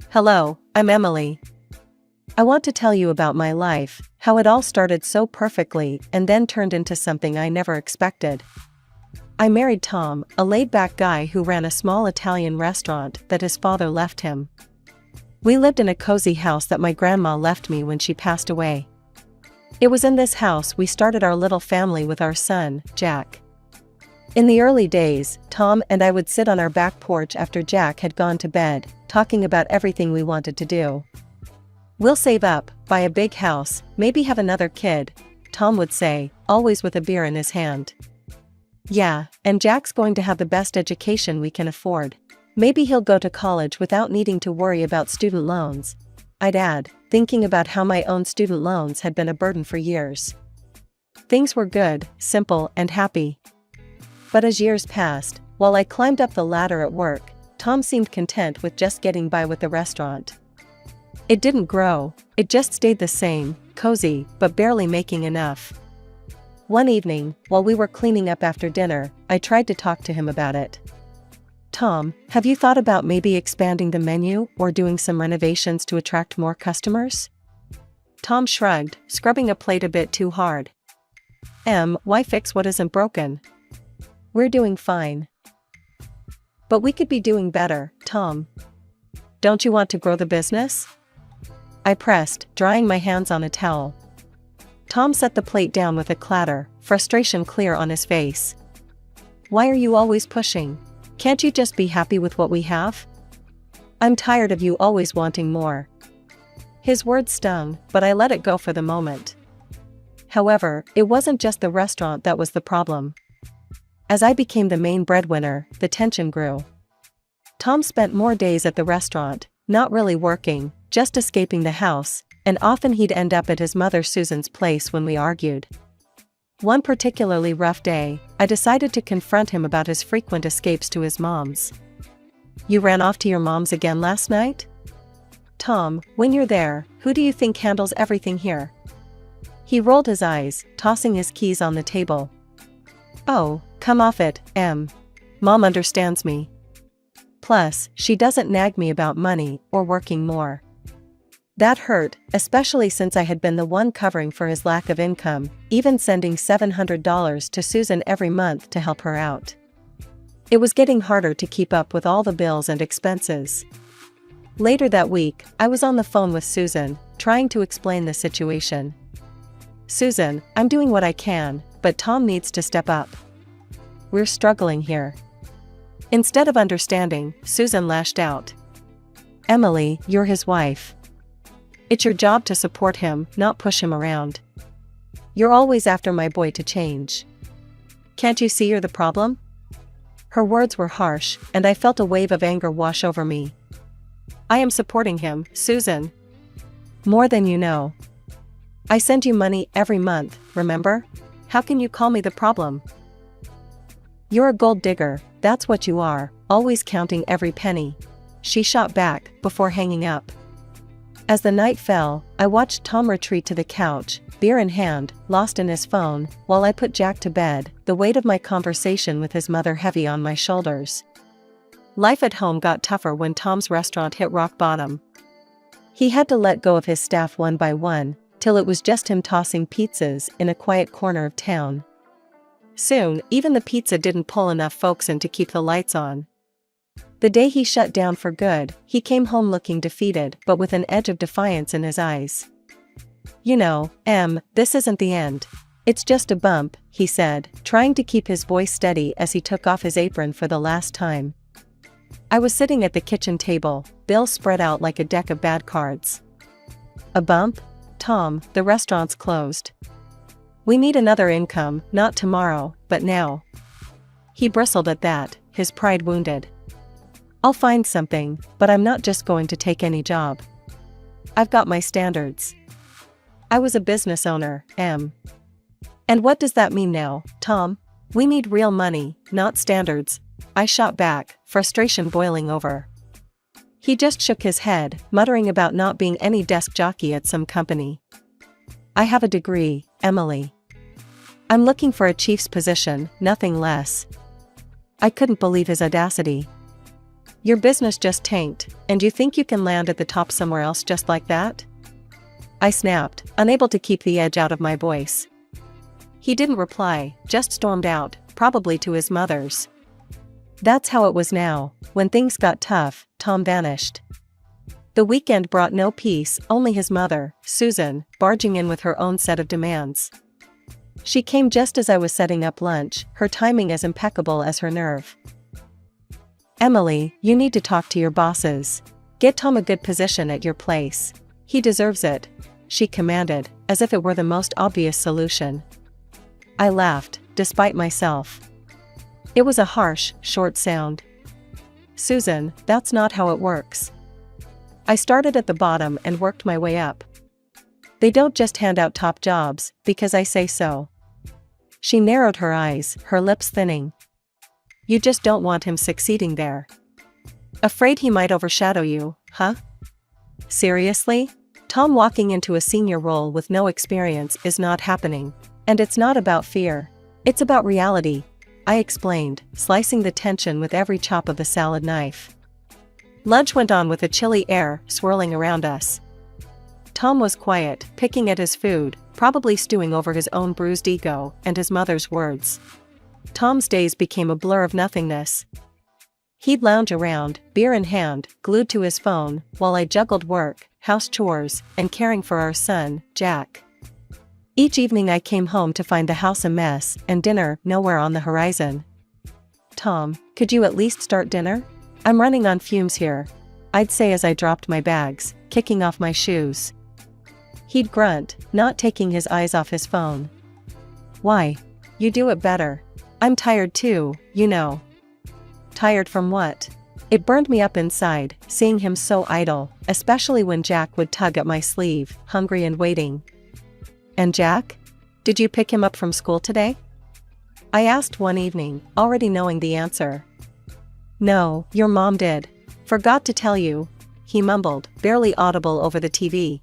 Hello, I'm Emily. I want to tell you about my life, how it all started so perfectly and then turned into something I never expected. I married Tom, a laid-back guy who ran a small Italian restaurant that his father left him. We lived in a cozy house that my grandma left me when she passed away. It was in this house we started our little family with our son, Jack. In the early days, Tom and I would sit on our back porch after Jack had gone to bed, talking about everything we wanted to do. "We'll save up, buy a big house, maybe have another kid," Tom would say, always with a beer in his hand. "Yeah, and Jack's going to have the best education we can afford. Maybe he'll go to college without needing to worry about student loans," I'd add, thinking about how my own student loans had been a burden for years. Things were good, simple, and happy. But as years passed, while I climbed up the ladder at work, Tom seemed content with just getting by with the restaurant. It didn't grow, it just stayed the same, cozy, but barely making enough. One evening, while we were cleaning up after dinner, I tried to talk to him about it. "Tom, have you thought about maybe expanding the menu or doing some renovations to attract more customers?" Tom shrugged, scrubbing a plate a bit too hard. Why fix what isn't broken? We're doing fine." "But we could be doing better, Tom. Don't you want to grow the business?" I pressed, drying my hands on a towel. Tom set the plate down with a clatter, frustration clear on his face. "Why are you always pushing? Can't you just be happy with what we have? I'm tired of you always wanting more." His words stung, but I let it go for the moment. However, it wasn't just the restaurant that was the problem. As I became the main breadwinner, the tension grew. Tom spent more days at the restaurant, not really working, just escaping the house, and often he'd end up at his mother Susan's place when we argued. One particularly rough day, I decided to confront him about his frequent escapes to his mom's. "You ran off to your mom's again last night? Tom, when you're there, who do you think handles everything here?" He rolled his eyes, tossing his keys on the table. "Oh, come off it, Em. Mom understands me. Plus, she doesn't nag me about money or working more." That hurt, especially since I had been the one covering for his lack of income, even sending $700 to Susan every month to help her out. It was getting harder to keep up with all the bills and expenses. Later that week, I was on the phone with Susan, trying to explain the situation. "Susan, I'm doing what I can, but Tom needs to step up. We're struggling here." Instead of understanding, Susan lashed out. "Emily, you're his wife. It's your job to support him, not push him around. You're always after my boy to change. Can't you see you're the problem?" Her words were harsh, and I felt a wave of anger wash over me. "I am supporting him, Susan. More than you know. I send you money every month, remember? How can you call me the problem? You're a gold digger, that's what you are, always counting every penny," she shot back, before hanging up. As the night fell, I watched Tom retreat to the couch, beer in hand, lost in his phone, while I put Jack to bed, the weight of my conversation with his mother heavy on my shoulders. Life at home got tougher when Tom's restaurant hit rock bottom. He had to let go of his staff one by one, till it was just him tossing pizzas in a quiet corner of town. Soon, even the pizza didn't pull enough folks in to keep the lights on. The day he shut down for good, he came home looking defeated but with an edge of defiance in his eyes. "You know, Em, this isn't the end. It's just a bump," he said, trying to keep his voice steady as he took off his apron for the last time. I was sitting at the kitchen table, bills spread out like a deck of bad cards. "A bump? Tom, the restaurant's closed. We need another income, not tomorrow, but now." He bristled at that, his pride wounded. "I'll find something, but I'm not just going to take any job. I've got my standards. I was a business owner, Em." "And what does that mean now, Tom? We need real money, not standards," I shot back, frustration boiling over. He just shook his head, muttering about not being any desk jockey at some company. "I have a degree, Emily. I'm looking for a chief's position, nothing less." I couldn't believe his audacity. Your business just tanked, and you think you can land at the top somewhere else just like that? I snapped, unable to keep the edge out of my voice. He didn't reply, just stormed out, probably to his mother's. That's how it was now. When things got tough, Tom vanished. The weekend brought no peace, only his mother, Susan, barging in with her own set of demands. She came just as I was setting up lunch, her timing as impeccable as her nerve. Emily, you need to talk to your bosses. Get Tom a good position at your place. He deserves it, she commanded, as if it were the most obvious solution. I laughed, despite myself. It was a harsh, short sound. Susan, that's not how it works. I started at the bottom and worked my way up. They don't just hand out top jobs, because I say so. She narrowed her eyes, her lips thinning. You just don't want him succeeding there. Afraid he might overshadow you, huh? Seriously? Tom walking into a senior role with no experience is not happening. And it's not about fear. It's about reality, I explained, slicing the tension with every chop of the salad knife. Lunch went on with a chilly air swirling around us. Tom was quiet, picking at his food, probably stewing over his own bruised ego and his mother's words. Tom's days became a blur of nothingness. He'd lounge around, beer in hand, glued to his phone, while I juggled work, house chores, and caring for our son, Jack. Each evening I came home to find the house a mess and dinner nowhere on the horizon. Tom, could you at least start dinner? I'm running on fumes here, I'd say as I dropped my bags, kicking off my shoes. He'd grunt, not taking his eyes off his phone. Why? You do it better. I'm tired too, you know. Tired from what? It burned me up inside, seeing him so idle, especially when Jack would tug at my sleeve, hungry and waiting. And Jack? Did you pick him up from school today? I asked one evening, already knowing the answer. No, your mom did. Forgot to tell you, he mumbled, barely audible over the TV.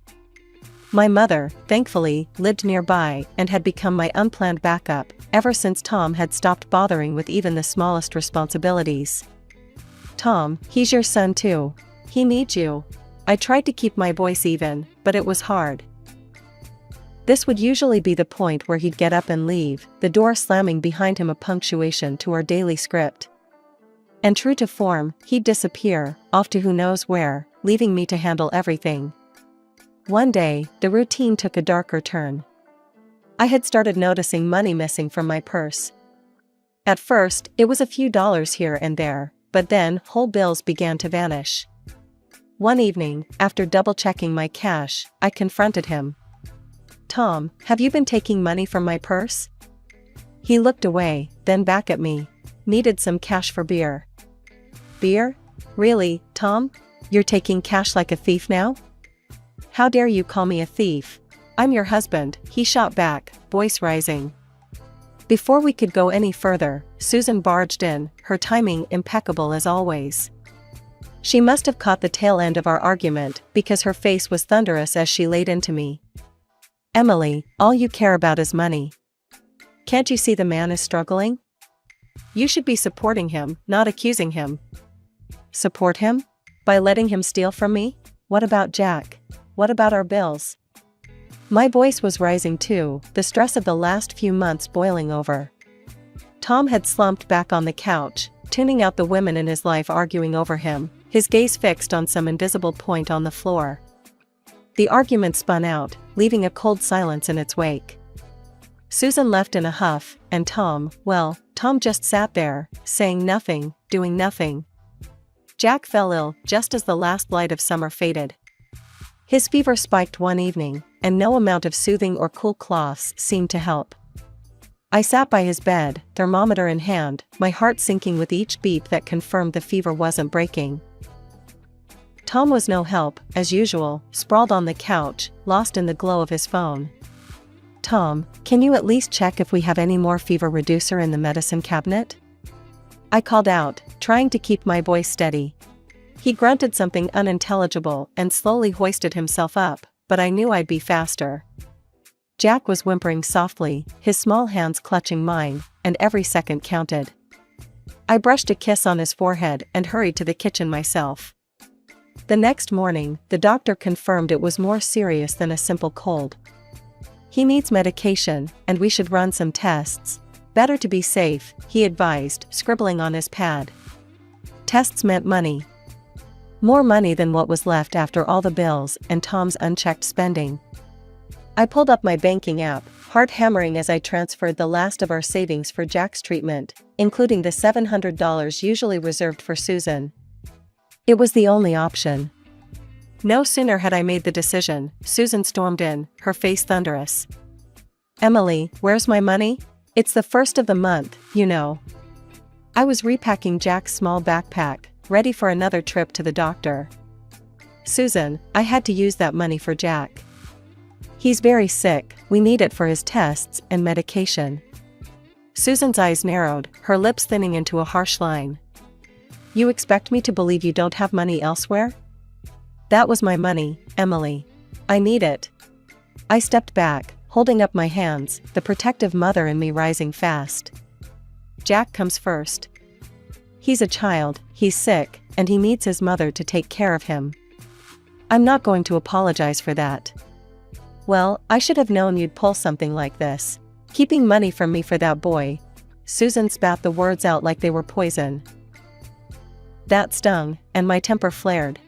My mother, thankfully, lived nearby and had become my unplanned backup, ever since Tom had stopped bothering with even the smallest responsibilities. Tom, he's your son too. He needs you. I tried to keep my voice even, but it was hard. This would usually be the point where he'd get up and leave, the door slamming behind him, a punctuation to our daily script. And true to form, he'd disappear, off to who knows where, leaving me to handle everything. One day, the routine took a darker turn. I had started noticing money missing from my purse. At first, it was a few dollars here and there, but then whole bills began to vanish. One evening, after double-checking my cash, I confronted him. Tom, have you been taking money from my purse? He looked away, then back at me. Needed some cash for beer. Beer? Really, Tom? You're taking cash like a thief now? How dare you call me a thief? I'm your husband, he shot back, voice rising. Before we could go any further, Susan barged in, her timing impeccable as always. She must have caught the tail end of our argument, because her face was thunderous as she laid into me. Emily, all you care about is money. Can't you see the man is struggling? You should be supporting him, not accusing him. Support him? By letting him steal from me? What about Jack? What about our bills? My voice was rising too, the stress of the last few months boiling over. Tom had slumped back on the couch, tuning out the women in his life arguing over him, his gaze fixed on some invisible point on the floor. The argument spun out, leaving a cold silence in its wake. Susan left in a huff, and Tom just sat there, saying nothing, doing nothing. Jack fell ill just as the last light of summer faded. His fever spiked one evening, and no amount of soothing or cool cloths seemed to help. I sat by his bed, thermometer in hand, my heart sinking with each beat that confirmed the fever wasn't breaking. Tom was no help, as usual, sprawled on the couch, lost in the glow of his phone. Tom, can you at least check if we have any more fever reducer in the medicine cabinet? I called out, trying to keep my voice steady. He grunted something unintelligible and slowly hoisted himself up, but I knew I'd be faster. Jack was whimpering softly, his small hands clutching mine, and every second counted. I brushed a kiss on his forehead and hurried to the kitchen myself. The next morning, the doctor confirmed it was more serious than a simple cold. He needs medication, and we should run some tests. Better to be safe, he advised, scribbling on his pad. Tests meant money. More money than what was left after all the bills and Tom's unchecked spending. I pulled up my banking app, heart hammering as I transferred the last of our savings for Jack's treatment, including the $700 usually reserved for Susan. It was the only option. No sooner had I made the decision, Susan stormed in, her face thunderous. "Emily, where's my money? It's the first of the month, you know." I was repacking Jack's small backpack, ready for another trip to the doctor. "Susan, I had to use that money for Jack. He's very sick, we need it for his tests and medication." Susan's eyes narrowed, her lips thinning into a harsh line. "You expect me to believe you don't have money elsewhere?" "That was my money, Emily. I need it." I stepped back, holding up my hands, the protective mother in me rising fast. "Jack comes first. He's a child, he's sick, and he needs his mother to take care of him. I'm not going to apologize for that." "Well, I should have known you'd pull something like this. Keeping money from me for that boy." Susan spat the words out like they were poison. That stung, and my temper flared.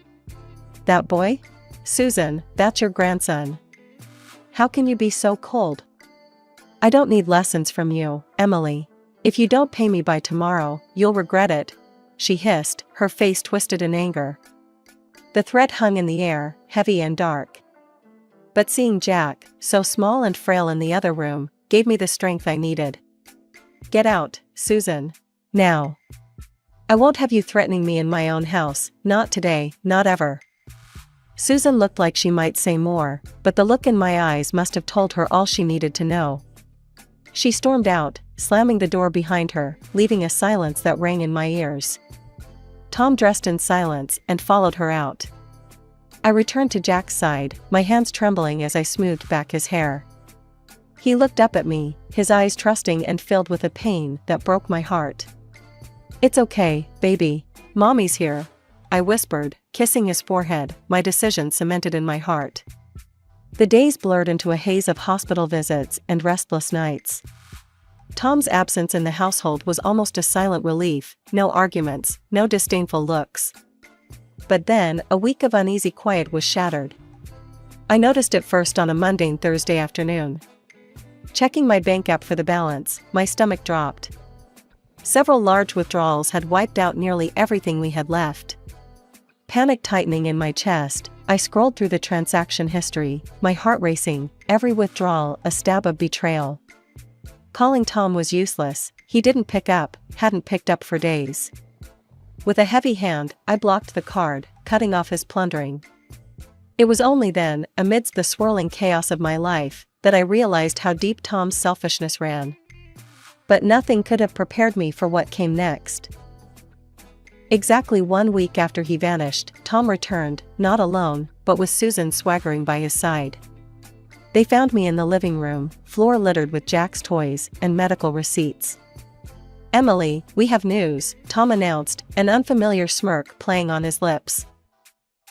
"That boy? Susan, that's your grandson. How can you be so cold?" "I don't need lessons from you, Emily. If you don't pay me by tomorrow, you'll regret it," she hissed, her face twisted in anger. The threat hung in the air, heavy and dark. But seeing Jack, so small and frail in the other room, gave me the strength I needed. "Get out, Susan. Now. I won't have you threatening me in my own house, not today, not ever." Susan looked like she might say more, but the look in my eyes must have told her all she needed to know. She stormed out, slamming the door behind her, leaving a silence that rang in my ears. Tom dressed in silence and followed her out. I returned to Jack's side, my hands trembling as I smoothed back his hair. He looked up at me, his eyes trusting and filled with a pain that broke my heart. "It's okay, baby. Mommy's here," I whispered, kissing his forehead, my decision cemented in my heart. The days blurred into a haze of hospital visits and restless nights. Tom's absence in the household was almost a silent relief, no arguments, no disdainful looks. But then, a week of uneasy quiet was shattered. I noticed it first on a mundane Thursday afternoon. Checking my bank app for the balance, my stomach dropped. Several large withdrawals had wiped out nearly everything we had left. Panic tightening in my chest, I scrolled through the transaction history, my heart racing, every withdrawal a stab of betrayal. Calling Tom was useless, he didn't pick up, hadn't picked up for days. With a heavy hand, I blocked the card, cutting off his plundering. It was only then, amidst the swirling chaos of my life, that I realized how deep Tom's selfishness ran. But nothing could have prepared me for what came next. Exactly 1 week after he vanished, Tom returned, not alone, but with Susan swaggering by his side. They found me in the living room, floor littered with Jack's toys and medical receipts. "Emily, we have news," Tom announced, an unfamiliar smirk playing on his lips.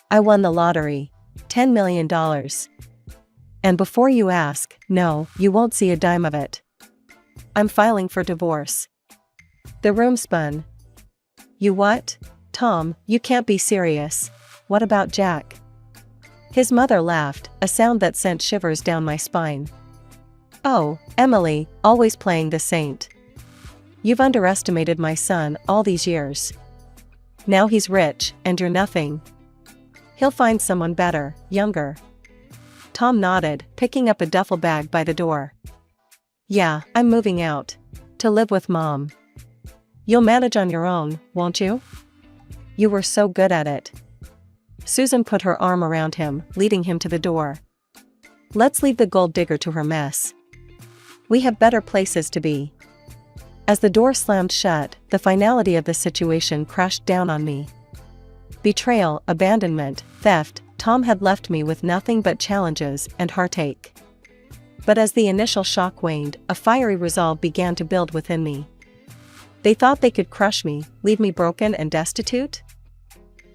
"I won the lottery. $10 million. And before you ask, no, you won't see a dime of it. I'm filing for divorce." The room spun. "You what? Tom, you can't be serious. What about Jack?" His mother laughed, a sound that sent shivers down my spine. "Oh, Emily, always playing the saint. You've underestimated my son all these years. Now he's rich, and you're nothing. He'll find someone better, younger." Tom nodded, picking up a duffel bag by the door. "Yeah, I'm moving out. To live with Mom. You'll manage on your own, won't you? You were so good at it." Susan put her arm around him, leading him to the door. "Let's leave the gold digger to her mess. We have better places to be." As the door slammed shut, the finality of the situation crashed down on me. Betrayal, abandonment, theft, Tom had left me with nothing but challenges and heartache. But as the initial shock waned, a fiery resolve began to build within me. They thought they could crush me, leave me broken and destitute?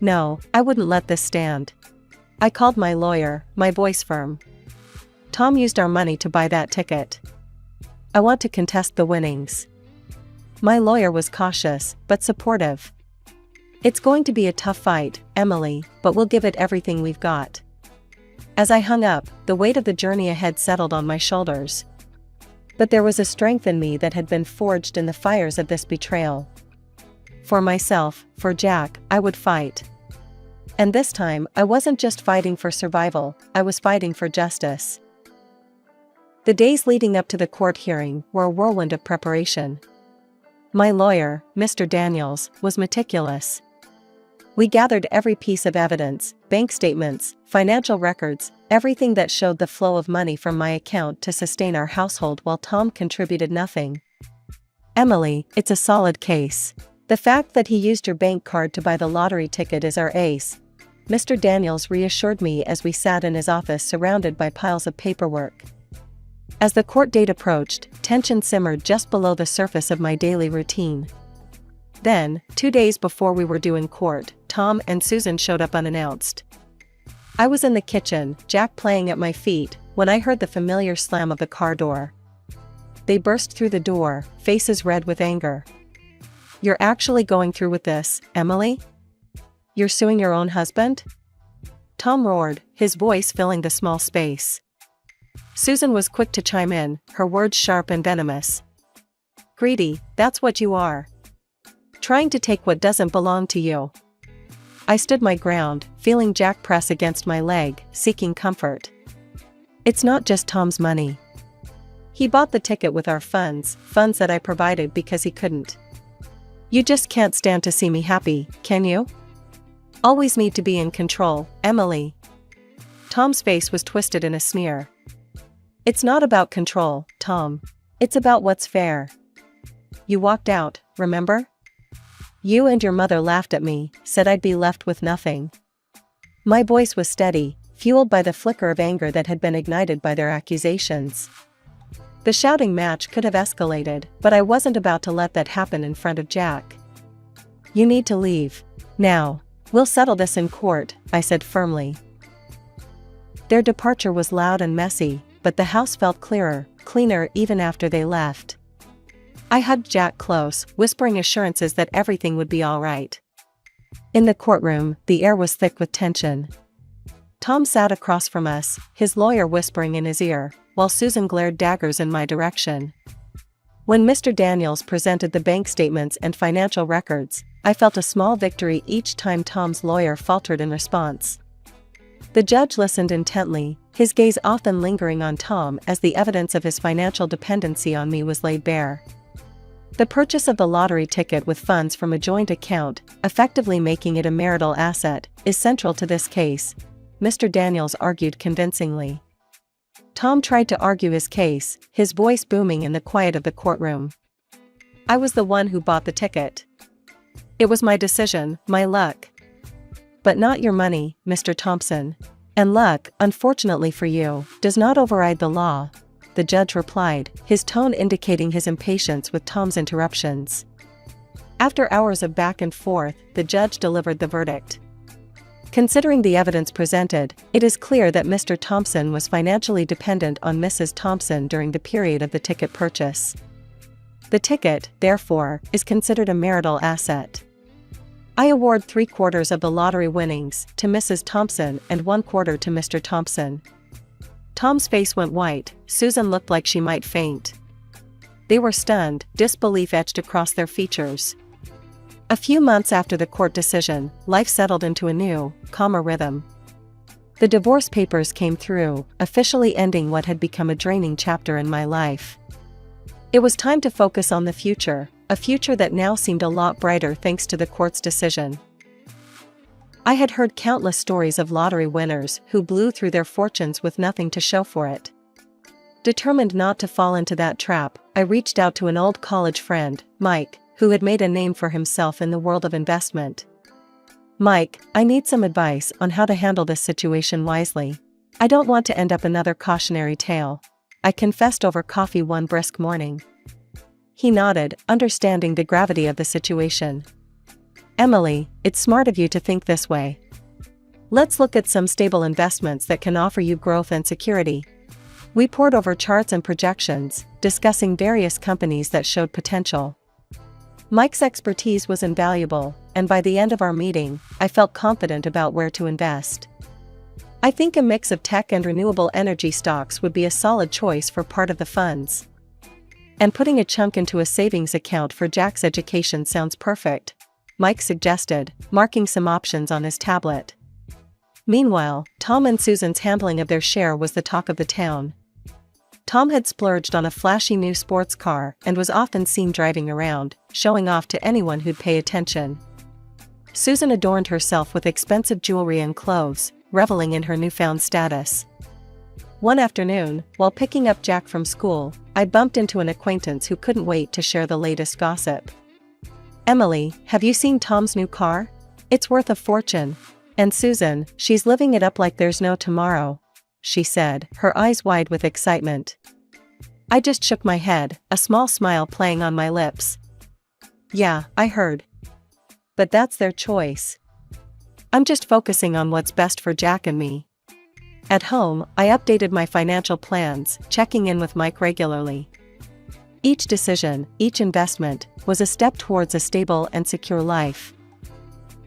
No, I wouldn't let this stand. I called my lawyer, my voice firm. Tom used our money to buy that ticket. I want to contest the winnings. My lawyer was cautious, but supportive. It's going to be a tough fight, Emily, but we'll give it everything we've got. As I hung up, the weight of the journey ahead settled on my shoulders. But there was a strength in me that had been forged in the fires of this betrayal. For myself, for Jack, I would fight. And this time, I wasn't just fighting for survival, I was fighting for justice. The days leading up to the court hearing were a whirlwind of preparation. My lawyer, Mr. Daniels, was meticulous. We gathered every piece of evidence, bank statements, financial records, everything that showed the flow of money from my account to sustain our household while Tom contributed nothing. Emily, it's a solid case. The fact that he used your bank card to buy the lottery ticket is our ace. Mr. Daniels reassured me as we sat in his office surrounded by piles of paperwork. As the court date approached, tension simmered just below the surface of my daily routine. Then, 2 days before we were due in court, Tom and Susan showed up unannounced. I was in the kitchen, Jack playing at my feet, when I heard the familiar slam of the car door. They burst through the door, faces red with anger. You're actually going through with this, Emily? You're suing your own husband? Tom roared, his voice filling the small space. Susan was quick to chime in, her words sharp and venomous. Greedy, that's what you are. Trying to take what doesn't belong to you. I stood my ground, feeling Jack press against my leg, seeking comfort. It's not just Tom's money. He bought the ticket with our funds that I provided because he couldn't. You just can't stand to see me happy, can you? Always need to be in control, Emily. Tom's face was twisted in a sneer. It's not about control, Tom. It's about what's fair. You walked out, remember? You and your mother laughed at me, said I'd be left with nothing. My voice was steady, fueled by the flicker of anger that had been ignited by their accusations. The shouting match could have escalated, but I wasn't about to let that happen in front of Jack. You need to leave. Now. We'll settle this in court, I said firmly. Their departure was loud and messy, but the house felt cleaner even after they left. I hugged Jack close, whispering assurances that everything would be all right. In the courtroom, the air was thick with tension. Tom sat across from us, his lawyer whispering in his ear, while Susan glared daggers in my direction. When Mr. Daniels presented the bank statements and financial records, I felt a small victory each time Tom's lawyer faltered in response. The judge listened intently, his gaze often lingering on Tom as the evidence of his financial dependency on me was laid bare. The purchase of the lottery ticket with funds from a joint account, effectively making it a marital asset, is central to this case, Mr. Daniels argued convincingly. Tom tried to argue his case, his voice booming in the quiet of the courtroom. I was the one who bought the ticket. It was my decision, my luck. But not your money, Mr. Thompson. And luck, unfortunately for you, does not override the law, the judge replied, his tone indicating his impatience with Tom's interruptions. After hours of back and forth, the judge delivered the verdict. Considering the evidence presented, it is clear that Mr. Thompson was financially dependent on Mrs. Thompson during the period of the ticket purchase. The ticket, therefore, is considered a marital asset. I award 3/4 of the lottery winnings to Mrs. Thompson and 1/4 to Mr. Thompson. Tom's face went white, Susan looked like she might faint. They were stunned, disbelief etched across their features. A few months after the court decision, life settled into a new, calmer rhythm. The divorce papers came through, officially ending what had become a draining chapter in my life. It was time to focus on the future, a future that now seemed a lot brighter thanks to the court's decision. I had heard countless stories of lottery winners who blew through their fortunes with nothing to show for it. Determined not to fall into that trap, I reached out to an old college friend, Mike, who had made a name for himself in the world of investment. Mike, I need some advice on how to handle this situation wisely. I don't want to end up another cautionary tale, I confessed over coffee one brisk morning. He nodded, understanding the gravity of the situation. Emily, it's smart of you to think this way. Let's look at some stable investments that can offer you growth and security. We pored over charts and projections, discussing various companies that showed potential. Mike's expertise was invaluable, and by the end of our meeting, I felt confident about where to invest. I think a mix of tech and renewable energy stocks would be a solid choice for part of the funds. And putting a chunk into a savings account for Jack's education sounds perfect, Mike suggested, marking some options on his tablet. Meanwhile, Tom and Susan's handling of their share was the talk of the town. Tom had splurged on a flashy new sports car and was often seen driving around, showing off to anyone who'd pay attention. Susan adorned herself with expensive jewelry and clothes, reveling in her newfound status. One afternoon, while picking up Jack from school, I bumped into an acquaintance who couldn't wait to share the latest gossip. Emily, have you seen Tom's new car? It's worth a fortune. And Susan, she's living it up like there's no tomorrow, she said, her eyes wide with excitement. I just shook my head, a small smile playing on my lips. Yeah, I heard. But that's their choice. I'm just focusing on what's best for Jack and me. At home, I updated my financial plans, checking in with Mike regularly. Each decision, each investment, was a step towards a stable and secure life.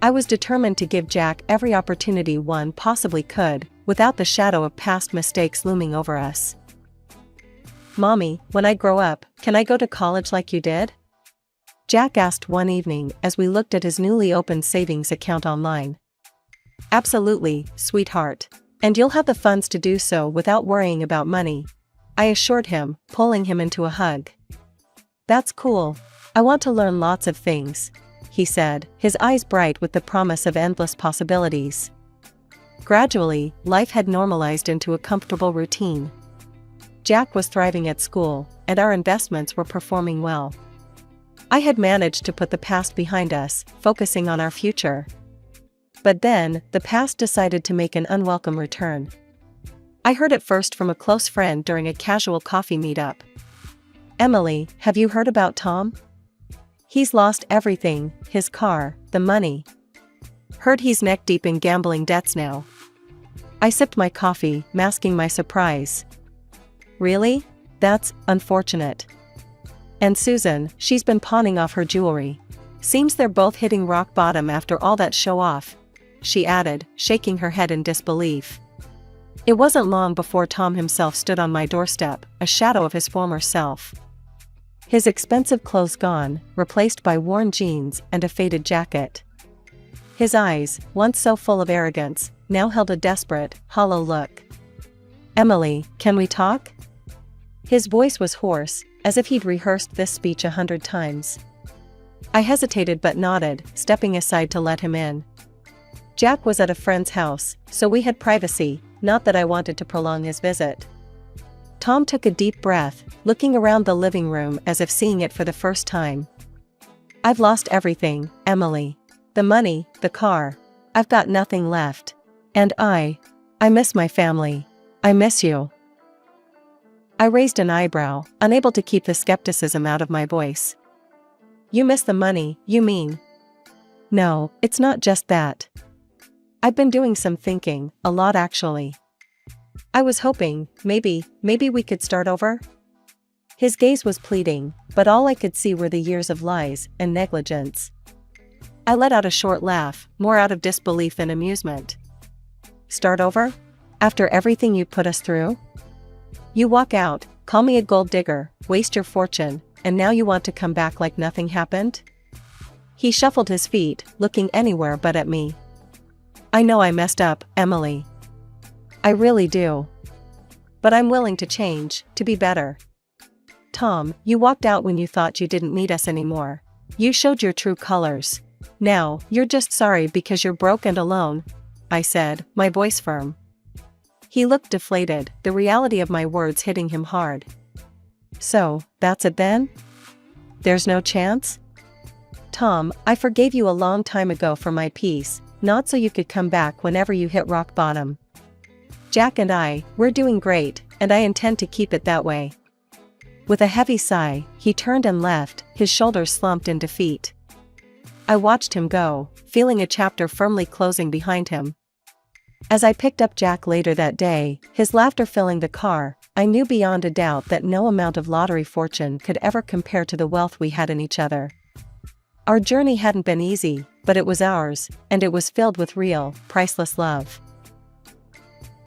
I was determined to give Jack every opportunity one possibly could, without the shadow of past mistakes looming over us. Mommy, when I grow up, can I go to college like you did? Jack asked one evening as we looked at his newly opened savings account online. Absolutely, sweetheart. And you'll have the funds to do so without worrying about money, I assured him, pulling him into a hug. That's cool. I want to learn lots of things, he said, his eyes bright with the promise of endless possibilities. Gradually, life had normalized into a comfortable routine. Jack was thriving at school, and our investments were performing well. I had managed to put the past behind us, focusing on our future. But then, the past decided to make an unwelcome return. I heard it first from a close friend during a casual coffee meetup. Emily, have you heard about Tom? He's lost everything, his car, the money. Heard he's neck deep in gambling debts now. I sipped my coffee, masking my surprise. Really? That's unfortunate. And Susan, she's been pawning off her jewelry. Seems they're both hitting rock bottom after all that show off, she added, shaking her head in disbelief. It wasn't long before Tom himself stood on my doorstep, a shadow of his former self. His expensive clothes gone, replaced by worn jeans and a faded jacket. His eyes, once so full of arrogance, now held a desperate, hollow look. Emily, can we talk? His voice was hoarse, as if he'd rehearsed this speech 100 times. I hesitated but nodded, stepping aside to let him in. Jack was at a friend's house, so we had privacy, not that I wanted to prolong his visit. Tom took a deep breath, looking around the living room as if seeing it for the first time. I've lost everything, Emily. The money, the car. I've got nothing left. And I miss my family. I miss you. I raised an eyebrow, unable to keep the skepticism out of my voice. You miss the money, you mean? No, it's not just that. I've been doing some thinking, a lot actually. I was hoping, maybe we could start over? His gaze was pleading, but all I could see were the years of lies and negligence. I let out a short laugh, more out of disbelief than amusement. Start over? After everything you put us through? You walk out, call me a gold digger, waste your fortune, and now you want to come back like nothing happened? He shuffled his feet, looking anywhere but at me. I know I messed up, Emily. I really do. But I'm willing to change, to be better. Tom, you walked out when you thought you didn't need us anymore. You showed your true colors. Now, you're just sorry because you're broke and alone, I said, my voice firm. He looked deflated, the reality of my words hitting him hard. So, that's it then? There's no chance? Tom, I forgave you a long time ago for my piece, not so you could come back whenever you hit rock bottom. Jack and we're doing great, and I intend to keep it that way. With a heavy sigh, he turned and left, his shoulders slumped in defeat. I watched him go, feeling a chapter firmly closing behind him. As I picked up Jack later that day, his laughter filling the car, I knew beyond a doubt that no amount of lottery fortune could ever compare to the wealth we had in each other. Our journey hadn't been easy, but it was ours, and it was filled with real, priceless love.